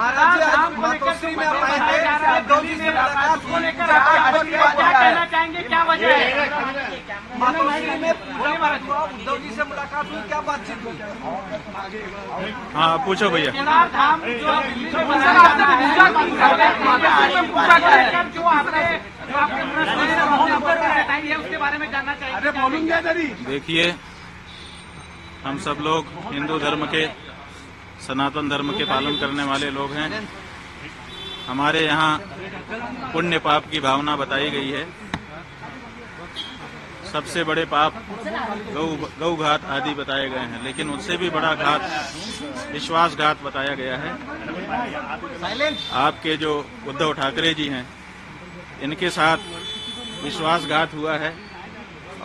महाराज जी आज मातोश्री में आप आए थे, उद्धव जी से मुलाकात को लेकर क्या कहना चाहेंगे, क्या वजह है? मातोश्री में पूजा पाठ हुआ, उद्धव जी से मुलाकात हुई, क्या बातचीत हुई? हाँ पूछो भैया। उसके बारे में जानना चाहिए। देखिए, हम सब लोग हिंदू धर्म के, सनातन धर्म के पालन करने वाले लोग हैं। हमारे यहाँ पुण्य पाप की भावना बताई गई है। सबसे बड़े पाप गौ घात आदि बताए गए हैं, लेकिन उससे भी बड़ा घात विश्वासघात बताया गया है। आपके जो उद्धव ठाकरे जी हैं, इनके साथ विश्वासघात हुआ है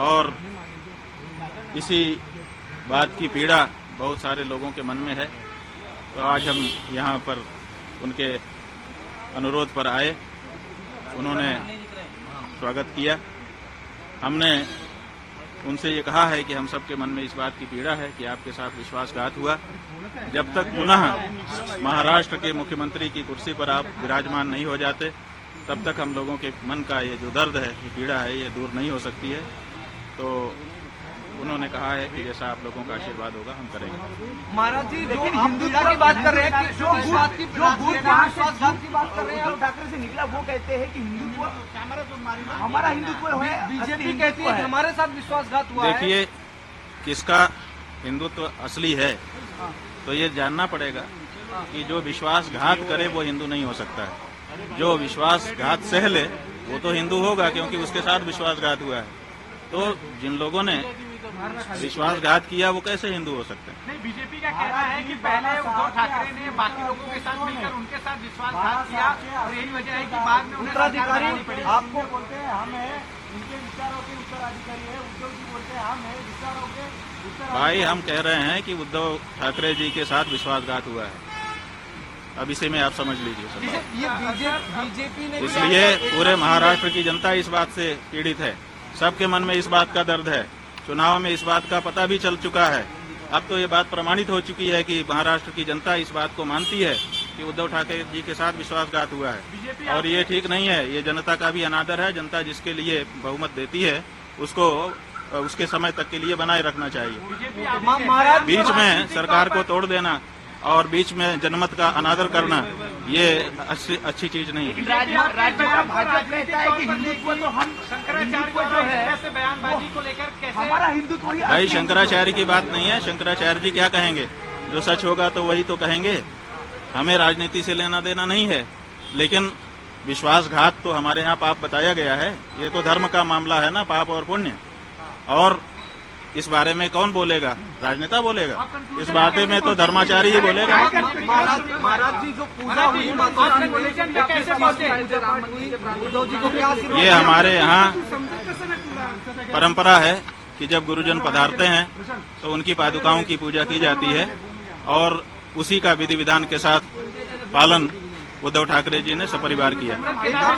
और इसी बात की पीड़ा बहुत सारे लोगों के मन में है। तो आज हम यहाँ पर उनके अनुरोध पर आए, उन्होंने स्वागत किया। हमने उनसे ये कहा है कि हम सबके मन में इस बात की पीड़ा है कि आपके साथ विश्वासघात हुआ। जब तक पुनः महाराष्ट्र के मुख्यमंत्री की कुर्सी पर आप विराजमान नहीं हो जाते, तब तक हम लोगों के मन का ये जो दर्द है, ये पीड़ा है, ये दूर नहीं हो सकती है। तो उन्होंने कहा है कि जैसा आप लोगों का आशीर्वाद होगा हम करेंगे। महाराज जी, जो हिंदुत्व की बात कर रहे हैं, जो विश्वासघात की बात कर रहे हैं, उद्धव ठाकरे से निकला, वो कहते हैं कि हिंदुत्व हमारा हिंदुत्व है। बीजेपी कहती है कि हमारे साथ विश्वासघात हुआ है। देखिए, किसका हिंदुत्व असली है तो ये जानना पड़ेगा कि जो विश्वासघात करे वो हिंदू नहीं हो सकता है। जो विश्वासघात सह ले वो तो हिंदू होगा, क्योंकि उसके साथ विश्वासघात हुआ है। तो जिन लोगों ने विश्वासघात किया वो कैसे हिंदू हो सकते हैं? नहीं, बीजेपी का कहना है कि पहले उद्धव ठाकरे ने बाकी लोगों के साथ मिलकर उनके साथ विश्वासघात किया और यही वजह है कि बाद में उत्तराधिकारी आपको बोलते हैं हम है, उनके विचारों के उत्तराधिकारी है। उद्धव जी बोलते हैं हम है विचारों के। भाई, हम कह रहे हैं कि उद्धव ठाकरे जी के साथ विश्वासघात हुआ है। अब इसे में आप समझ लीजिए। ये बीजेपी ने, इसलिए पूरे महाराष्ट्र की जनता इस बात से पीड़ित है। सबके मन में इस बात का दर्द है। चुनाव में इस बात का पता भी चल चुका है। अब तो ये बात प्रमाणित हो चुकी है कि महाराष्ट्र की जनता इस बात को मानती है कि उद्धव ठाकरे जी के साथ विश्वासघात हुआ है और ये ठीक नहीं है। ये जनता का भी अनादर है। जनता जिसके लिए बहुमत देती है उसको उसके समय तक के लिए बनाए रखना चाहिए। बीच में सरकार को तोड़ देना और बीच में जनमत का अनादर करना, ये अच्छी चीज नहीं है। भाजपा कहता है कि हिंदुत्व तो हम शंकराचार्य जो है बयानबाजी को लेकर कैसे हमारा हिंदुत्व ही। भाई, शंकराचार्य की बात नहीं है। शंकराचार्य जी क्या कहेंगे? जो सच होगा तो वही तो कहेंगे। हमें राजनीति से लेना देना नहीं है, लेकिन विश्वासघात तो हमारे यहाँ पाप बताया गया है। ये तो धर्म का मामला है ना, पाप और पुण्य। और इस बारे में कौन बोलेगा? राजनेता बोलेगा। इस बारे में तो धर्माचार्य ही बोलेगा। महाराज जी, जो पूजा हुई ये हमारे यहाँ परंपरा है कि जब गुरुजन पधारते हैं तो उनकी पादुकाओं की पूजा की जाती है और उसी का विधि विधान के साथ पालन उद्धव ठाकरे जी ने सपरिवार किया।